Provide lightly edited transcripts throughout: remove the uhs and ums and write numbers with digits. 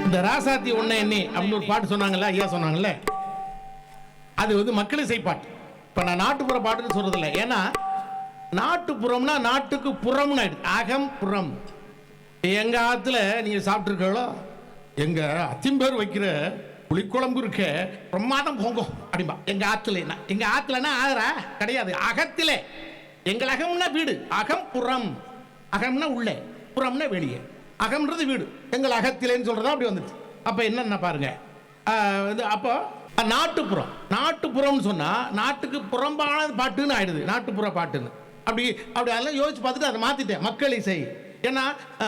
இந்த ராசாத்தி ஒன்ன எண்ணி அப்படின்னு ஒரு பாட்டு சொன்னாங்கல்ல, ஐயா சொன்னாங்கல்ல, அது வந்து மக்கள் இசை பாட்டு. இப்ப நான் நாட்டுப்புற பாட்டுன்னு சொல்றது இல்லை. ஏன்னா நாட்டுப்புறம்னா நாட்டுக்கு புறம்னு ஆயிடுது. அகம் புறம். எங்க ஆத்துல நீங்க சாப்பிட்டுருக்கோ, எங்க அத்திம்பேர் வைக்கிற புளிக்குழம்பு இருக்க பிரமாதம் போங்க அப்படிம்பா. எங்க ஆத்துலன்னா ஆதரா கிடையாது, அகத்திலே. எங்கள் அகம்னா வீடு, அகம் புறம். அகம்னா உள்ளே, புறம்னா வெளியே. அகம்ன்றது வீடு, எங்கள் அகத்திலேன்னு சொல்றதா அப்படி வந்துச்சு. அப்ப என்னன்னா பாருங்க, அப்போ நாட்டுப்புறம். நாட்டுப்புறம்னு சொன்னா நாட்டுக்கு புறம்பான பாட்டுன்னு ஆயிடுது, நாட்டுப்புற பாட்டுன்னு. அப்படி அதெல்லாம் யோசிச்சு பார்த்துட்டு அதை மாத்திட்டேன் மக்கள் இசை. ஏன்னா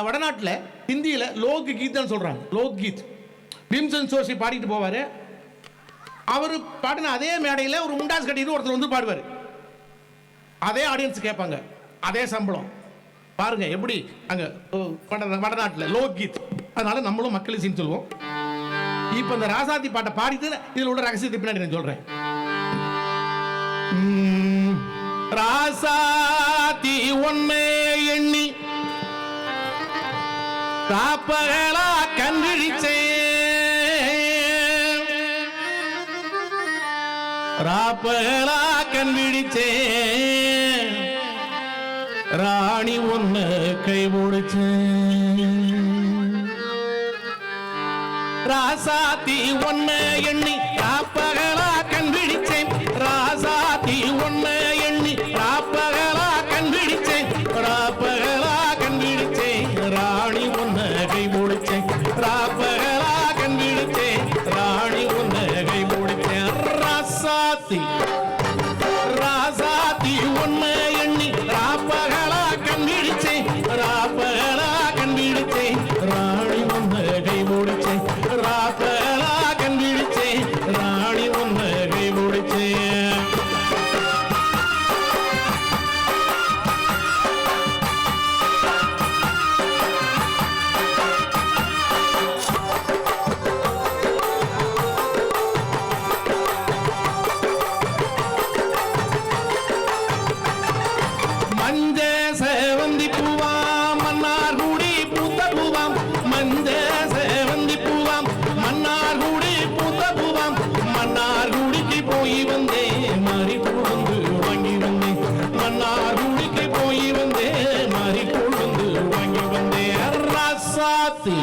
வடநாட்டில் ஹிந்தியில லோக் கீத்னு சொல்றாங்க. லோக் கீத் பீம்சன் ஜோஷி பாடிட்டு போவாரு. அவரு பாடின அதே மேடையில் ஒரு முண்டாஸ் கட்டிட்டு ஒருத்தர் வந்து பாடுவார். அதே ஆடியன்ஸ் கேட்பாங்க, அதே சம்பளம். பாருங்க எப்படி அங்க வடநாட்டில் லோக் கீத். அதனால நம்மளும் மக்கள் இசைன்னு சொல்லுவோம். இப்ப இந்த ராசாத்தி பாட்டை பாடிட்டு இதுல உள்ள ரகசியத்தை பின்னாடி நான் சொல்றேன். ராசாத்தி ஒன்னே எண்ணி காப்பகளா கண்விழிச்சே, ராப்பகளா கண்விழிச்சே, ராணி ஒன்னு கை முடிச்சே. ராசாத்தி ஒன்ன எண்ணி ராப்பகலா கண்பிடிச்சேன், ராசாத்தி ஒன்ன எண்ணி ராப்பகலா கண்பிடிச்சேன், ராப்பகலா கண்பிடிச்சேன், ராணி ஒன்ன கை முடிச்சேன், ராப்பகலா கண்பிடிச்சேன், ராணி ஒன்ன கை முடிச்சேன். ராசாத்தி ராசாத்தி ஒன்ன எண்ணி ராப்பகலா கண்பிடிச்சேன், ராப்பகலா கண்பிடிச்சேன், ராணி ஒன்ன கை முடிச்சேன், ராப்பகலா கண்பிடிச்சேன், ராணி ஒன்ன கை முடிச்சேன். மஞ்ச சேவந்தி பூவாம் மன்னார் கூடி பூத்த பூவாம், மஞ்ச சேவந்தி பூவாம் மன்னார் கூடி பூத்த பூவாம், மன்னார் கூடிக்கு போய் வந்தேன் மாறி கொண்டு வாங்கி வந்தேன், மன்னார் கூடிக்கு போய் வந்தேன் மாறி கொண்டு வாங்கி வந்தேன். ராசாத்தி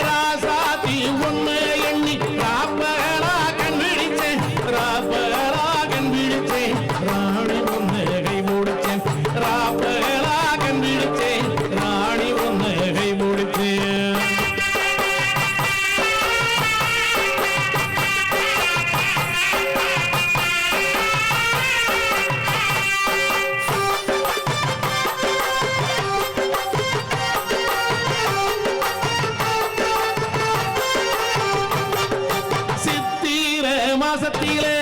ராசாத்தி ஒன்ன எண்ணி ராப்பகலா கண்பிடிச்சேன், ராப்பகலா கண்பிடிச்சேன், ராணி ஒன்ன கை முடிச்சேன், ராப்பகலா கண்பிடிச்சேன், ராணி ஒன்ன கை முடிச்சேன். சித்திர மாசத்திலே